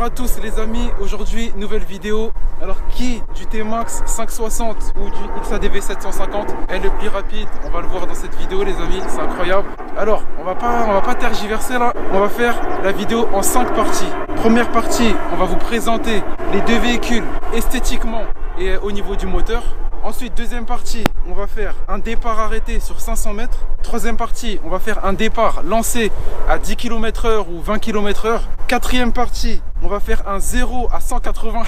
Bonjour à tous les amis, aujourd'hui nouvelle vidéo. Alors qui du T-Max 560 ou du XADV 750 est le plus rapide? On va le voir dans cette vidéo les amis, c'est incroyable. Alors on va pas tergiverser là, on va faire la vidéo en 5 parties. Première partie, on va vous présenter les deux véhicules esthétiquement et au niveau du moteur. Ensuite, deuxième partie, on va faire un départ arrêté sur 500 mètres. Troisième partie, on va faire un départ lancé à 10 km/h ou 20 km/h. Quatrième partie, on va faire un 0 à 180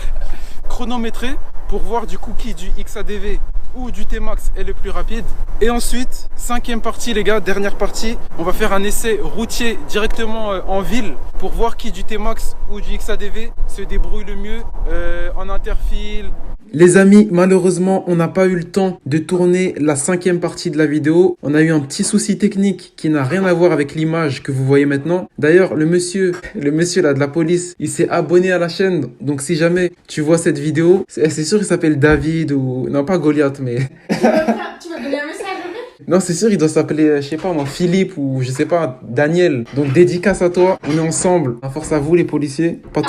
chronométré pour voir du coup qui du XADV ou du T-Max est le plus rapide. Et ensuite, cinquième partie les gars, dernière partie, on va faire un essai routier directement en ville pour voir qui du T-Max ou du XADV se débrouille le mieux en interfile. Les amis, malheureusement, on n'a pas eu le temps de tourner la cinquième partie de la vidéo. On a eu un petit souci technique qui n'a rien à voir avec l'image que vous voyez maintenant. D'ailleurs, le monsieur là de la police, il s'est abonné à la chaîne. Donc si jamais tu vois cette vidéo, c'est sûr qu'il s'appelle David ou... Non, pas Goliath, mais... Tu m'as donné un message, ok? Non, c'est sûr, il doit s'appeler, je sais pas moi, Philippe ou je sais pas, Daniel. Donc dédicace à toi, on est ensemble. À force à vous les policiers. Pas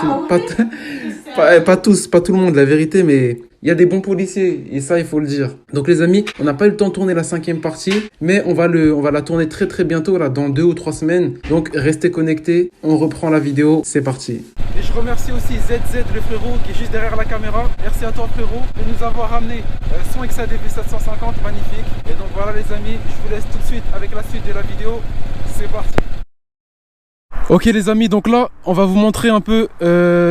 tous, pas tout le monde, la vérité, mais... Il y a des bons policiers et ça il faut le dire. Donc les amis, on n'a pas eu le temps de tourner la cinquième partie, mais on va la tourner très bientôt là, dans 2 ou 3 semaines. Donc restez connectés, on reprend la vidéo, c'est parti. Et je remercie aussi ZZ le frérot qui est juste derrière la caméra. Merci à toi frérot de nous avoir ramené son XADV 750 magnifique. Et donc voilà les amis, je vous laisse tout de suite avec la suite de la vidéo. C'est parti. Ok les amis, donc là on va vous montrer un peu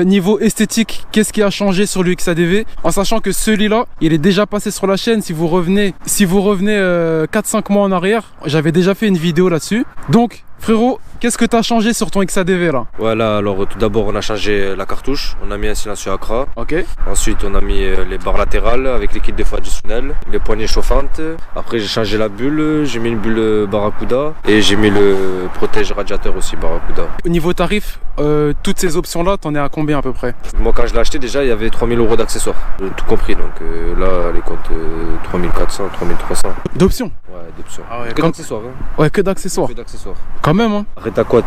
niveau esthétique qu'est-ce qui a changé sur le XADV, en sachant que celui-là il est déjà passé sur la chaîne. Si vous revenez 4-5 mois en arrière, j'avais déjà fait une vidéo là-dessus. Donc frérot, qu'est-ce que tu as changé sur ton XADV là? Voilà, alors tout d'abord on a changé la cartouche, on a mis un silencieux Accra. Ok. Ensuite on a mis les barres latérales avec les kits de feu additionnels, les poignées chauffantes. Après j'ai changé la bulle, j'ai mis une bulle Barracuda et j'ai mis le protège radiateur aussi Barracuda. Au niveau tarif, toutes ces options là, t'en es à combien à peu près? Moi quand je l'ai acheté déjà il y avait 3000 € d'accessoires, tout compris, donc là les comptes 3400, 3300. D'options? Ouais, d'options. Ah ouais, que d'accessoires hein. Ouais, que d'accessoires. Que d'accessoires. Quand même hein. Après t'as quoi?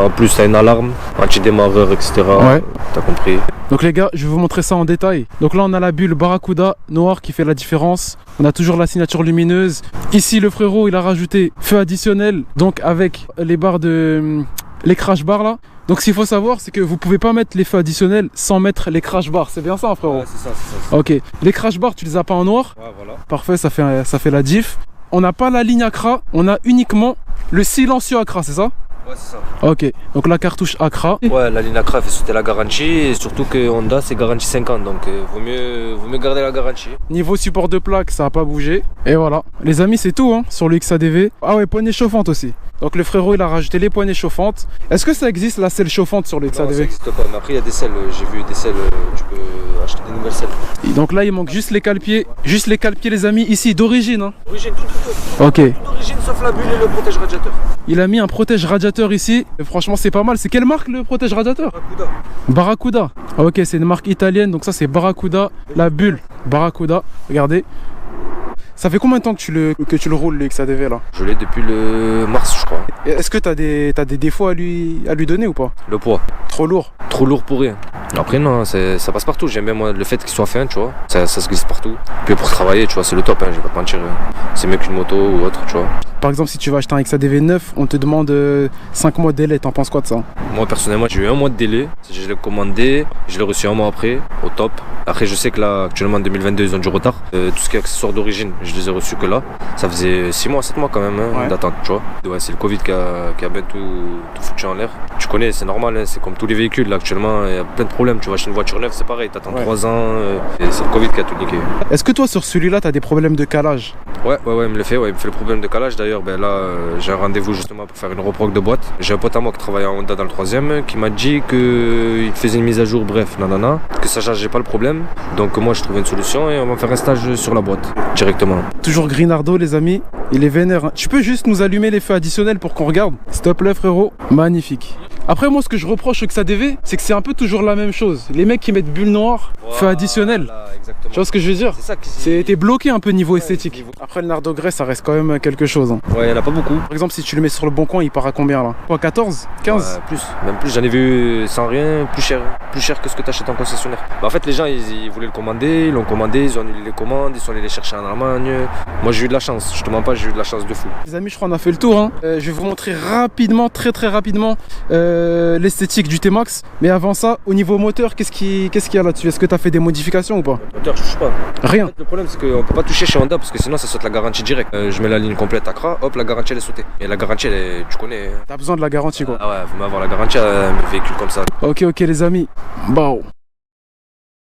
En plus t'as une alarme, anti-démarreur, etc. Ouais. T'as compris. Donc les gars, je vais vous montrer ça en détail. Donc là on a la bulle Barracuda noire qui fait la différence. On a toujours la signature lumineuse. Ici le frérot il a rajouté feu additionnel, donc avec les barres de... les crash bars là. Donc ce qu'il faut savoir c'est que vous pouvez pas mettre les feux additionnels sans mettre les crash bars. C'est bien ça hein, frérot? Ouais, c'est ça. Ok. Les crash bars tu les as pas en noir? Ouais, voilà. Parfait, ça fait la diff. On n'a pas la ligne Accra, on a uniquement le silencieux Accra, c'est ça? Ouais, c'est ça. Ok, donc la cartouche Accra. Ouais, la ligne Accra fait sauter la garantie et surtout que Honda c'est garantie 5 ans, donc vaut mieux garder la garantie. Niveau support de plaque, ça n'a pas bougé. Et voilà, les amis, c'est tout hein, sur le XADV. Ah ouais, poignée chauffante aussi. Donc le frérot il a rajouté les poignées chauffantes. Est-ce que ça existe la selle chauffante sur le XADV? Non, ça n'existe pas, mais après il y a des selles, j'ai vu des selles, tu peux acheter des nouvelles selles. Et donc là il manque juste les cale-pieds les amis, ici d'origine hein. Origine, tout. Ok. Tout d'origine sauf la bulle et le protège radiateur. Il a mis un protège radiateur ici. Et franchement c'est pas mal. C'est quelle marque le protège radiateur? Barracuda. Barracuda. Ok, c'est une marque italienne, donc ça c'est Barracuda. La bulle Barracuda, regardez. Ça fait combien de temps que tu le roules le XADV là? Je l'ai depuis le mars je crois. Est-ce que t'as des défauts à lui donner ou pas? Le poids. Trop lourd? Trop lourd pour rien. Après non, ça passe partout, j'aime bien moi le fait qu'il soit fin, tu vois. Ça se glisse partout. Puis pour travailler, tu vois, c'est le top, hein, je vais pas te mentir. C'est mieux qu'une moto ou autre, tu vois. Par exemple, si tu vas acheter un XADV neuf, on te demande 5 mois de délai, t'en penses quoi de ça? Moi personnellement j'ai eu 1 mois de délai, je l'ai commandé, je l'ai reçu 1 mois après, au top. Après je sais que là actuellement en 2022 ils ont du retard. Tout ce qui est accessoires d'origine, je les ai reçus que là. Ça faisait 6 mois, 7 mois quand même hein, ouais. D'attente, tu vois. Ouais, c'est le Covid qui a bien tout foutu en l'air. Tu connais, c'est normal, hein, c'est comme tous les véhicules là actuellement, il y a plein de problèmes. Tu vas acheter une voiture neuve, c'est pareil, t'attends 3 ans, et c'est le Covid qui a tout niqué. Est-ce que toi sur celui-là t'as des problèmes de calage? Ouais, il me le fait, il me fait le problème de calage d'ailleurs. Ben là, j'ai un rendez-vous justement pour faire une reproque de boîte. J'ai un pote à moi qui travaille en Honda dans le 3e qui m'a dit qu'il faisait une mise à jour, bref, nanana, que ça changeait pas le problème. Donc moi je trouvais une solution et on va faire un stage sur la boîte directement. Toujours Grinardo les amis, il est vénère hein. Tu peux juste nous allumer les feux additionnels pour qu'on regarde? S'il te plaît frérot, magnifique. Après, moi, ce que je reproche au XADV, c'est que c'est un peu toujours la même chose. Les mecs qui mettent bulle noire, feu additionnel. Exactement. Tu vois ce que je veux dire? C'est ça qui t'es bloqué un peu niveau esthétique. Après, le Nardo Grey, ça reste quand même quelque chose. Hein. Ouais, il n'y en a pas beaucoup. Par exemple, si tu le mets sur le bon coin, il part à combien là? Quoi, 14? 15? Plus, même plus. J'en ai vu sans rien, plus cher que ce que tu achètes en concessionnaire. Bah, en fait, les gens, ils voulaient le commander, ils l'ont commandé, ils ont annulé les commandes, ils sont allés les chercher en Allemagne. Moi, j'ai eu de la chance, je te mens pas, j'ai eu de la chance de fou. Les amis, je crois qu'on a fait le tour. Hein. Je vais vous montrer rapidement, très rapidement, l'esthétique du T-Max. Mais avant ça, au niveau moteur, qu'est-ce qu'il y a là-dessus? Est-ce que tu as fait des modifications ou pas? Le moteur, je touche pas. Rien. En fait, le problème, c'est qu'on peut pas toucher chez Honda parce que sinon, ça saute la garantie directe. Je mets la ligne complète à CRA, hop, la garantie, elle est sautée. Et la garantie, tu connais. T'as besoin de la garantie, quoi. Ah ouais, faut m'avoir la garantie à mes véhicules comme ça. Ok, les amis. Bon.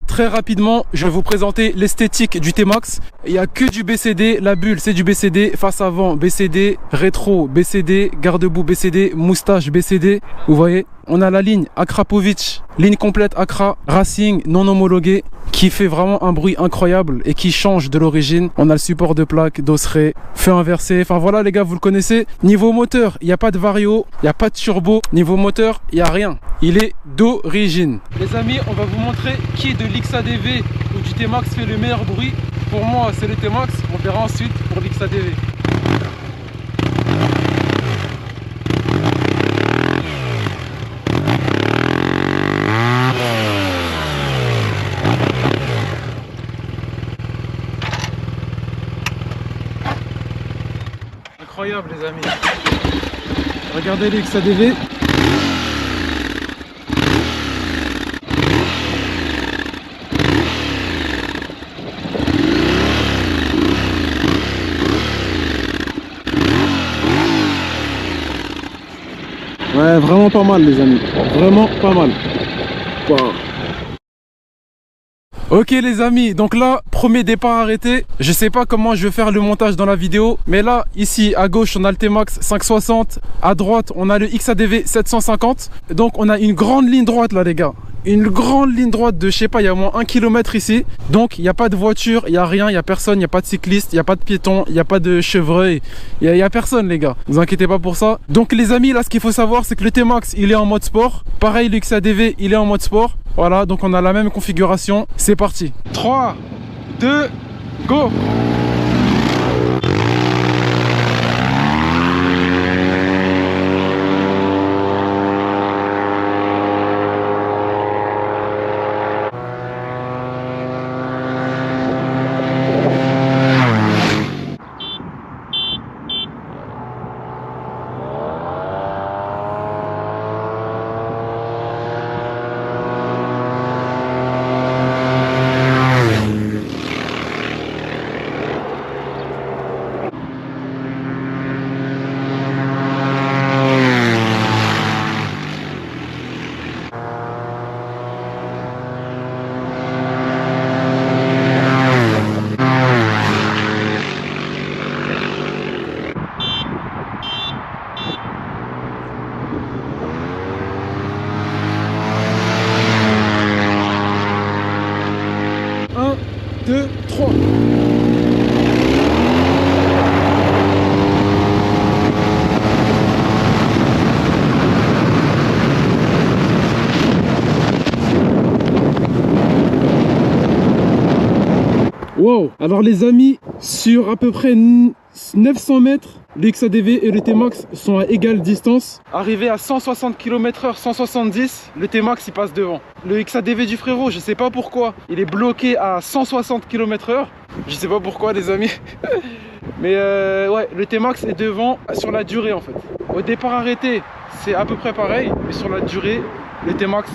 Très rapidement, je vais vous présenter l'esthétique du T-Max. Il n'y a que du BCD, la bulle c'est du BCD, face avant BCD, rétro BCD, garde-boue BCD, moustache BCD. Vous voyez, on a la ligne Akrapovic, ligne complète Acra, Racing non homologué, qui fait vraiment un bruit incroyable et qui change de l'origine. On a le support de plaque, d'osselet, feu inversé. Enfin voilà les gars, vous le connaissez. Niveau moteur, il n'y a pas de vario, il n'y a pas de turbo. Niveau moteur, il n'y a rien. Il est d'origine. Les amis, on va vous montrer qui de l'XADV ou du T-Max fait le meilleur bruit. Pour moi, c'est le T-Max. On verra ensuite pour l'XADV. Incroyable les amis. Regardez les XADV. Ouais, vraiment pas mal les amis. Vraiment pas mal. Wow. Ok les amis, donc là, premier départ arrêté. Je sais pas comment je vais faire le montage dans la vidéo, mais là, ici à gauche, on a le T-Max 560, à droite, on a le XADV 750. Donc on a une grande ligne droite là les gars. Une grande ligne droite de, je sais pas, il y a au moins 1 km ici. Donc il n'y a pas de voiture, il n'y a rien, il n'y a personne, il n'y a pas de cycliste, il n'y a pas de piéton, il n'y a pas de chevreuil. Il n'y a personne les gars, vous inquiétez pas pour ça. Donc les amis, là ce qu'il faut savoir, c'est que le T-Max, il est en mode sport. Pareil, le XADV, il est en mode sport. Voilà, donc on a la même configuration. C'est parti. 3, 2, go! Wow. Alors les amis, sur à peu près 900 mètres, le XADV et le T-Max sont à égale distance. Arrivé à 160 km/h, 170, le T-Max il passe devant. Le XADV du frérot, je sais pas pourquoi, il est bloqué à 160 km/h. Je sais pas pourquoi les amis. Mais ouais, le T-Max est devant sur la durée en fait. Au départ arrêté, c'est à peu près pareil, mais sur la durée, le T-Max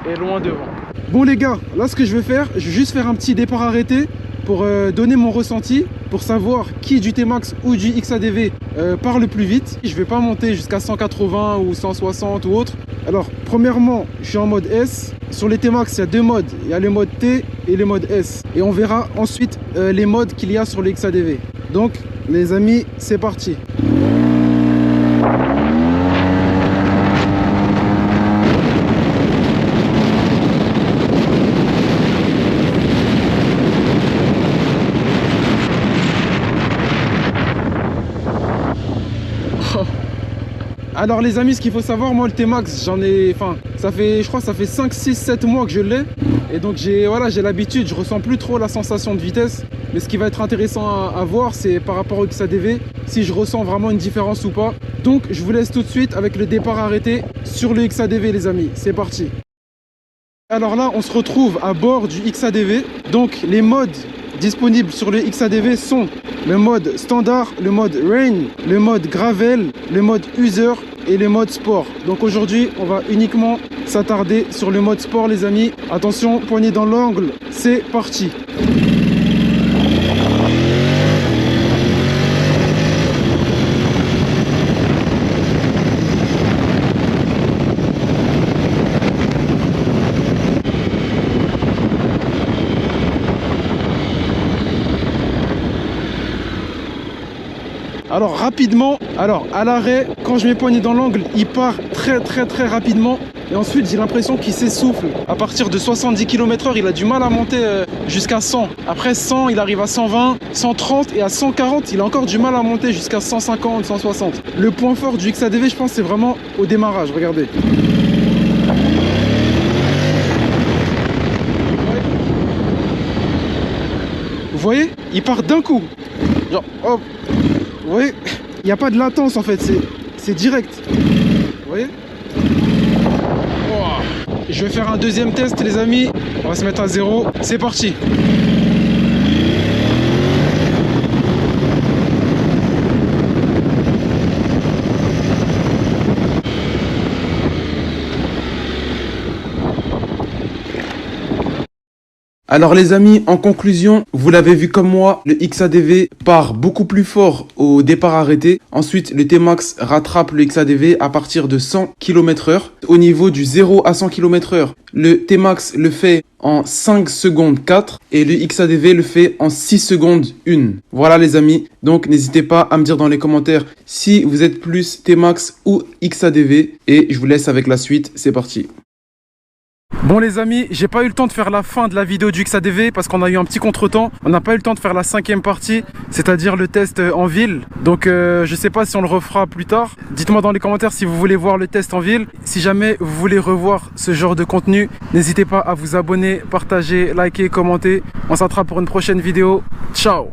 est loin devant. Bon les gars, là ce que je vais faire, je vais juste faire un petit départ arrêté pour donner mon ressenti, pour savoir qui du T-Max ou du XADV part le plus vite. Je vais pas monter jusqu'à 180 ou 160 ou autre. Alors premièrement, je suis en mode S. Sur les T-Max, il y a deux modes. Il y a le mode T et le mode S. Et on verra ensuite les modes qu'il y a sur les XADV. Donc les amis, c'est parti. Alors les amis, ce qu'il faut savoir, moi le T-Max, j'en ai, ça fait, je crois, ça fait 5, 6, 7 mois que je l'ai. Et donc j'ai l'habitude, je ressens plus trop la sensation de vitesse. Mais ce qui va être intéressant à voir, c'est par rapport au XADV, si je ressens vraiment une différence ou pas. Donc je vous laisse tout de suite avec le départ arrêté sur le XADV les amis, c'est parti. Alors là, on se retrouve à bord du XADV. Donc les modes disponibles sur le XADV sont le mode standard, le mode rain, le mode gravel, le mode user et le mode sport. Donc aujourd'hui, on va uniquement s'attarder sur le mode sport les amis. Attention, poignée dans l'angle, c'est parti. Alors rapidement, à l'arrêt, quand je mets poignet dans l'angle, il part très rapidement. Et ensuite, j'ai l'impression qu'il s'essouffle. À partir de 70 km/h, il a du mal à monter jusqu'à 100. Après 100, il arrive à 120, 130 et à 140, il a encore du mal à monter jusqu'à 150, 160. Le point fort du XADV, je pense, c'est vraiment au démarrage. Regardez. Vous voyez, il part d'un coup. Genre, hop. Vous voyez, il n'y a pas de latence en fait, c'est direct. Vous voyez? Wow. Je vais faire un deuxième test les amis. On va se mettre à 0. C'est parti. Alors les amis, en conclusion, vous l'avez vu comme moi, le XADV part beaucoup plus fort au départ arrêté. Ensuite, le T-Max rattrape le XADV à partir de 100 km/h. Au niveau du 0 à 100 km/h, le T-Max le fait en 5 secondes 4 et le XADV le fait en 6 secondes 1. Voilà les amis, donc n'hésitez pas à me dire dans les commentaires si vous êtes plus T-Max ou XADV et je vous laisse avec la suite, c'est parti. Bon les amis, j'ai pas eu le temps de faire la fin de la vidéo du XADV parce qu'on a eu un petit contretemps. On n'a pas eu le temps de faire la 5e partie, c'est-à-dire le test en ville. Donc je sais pas si on le refera plus tard. Dites-moi dans les commentaires si vous voulez voir le test en ville. Si jamais vous voulez revoir ce genre de contenu, n'hésitez pas à vous abonner, partager, liker, commenter. On s'attrape pour une prochaine vidéo. Ciao!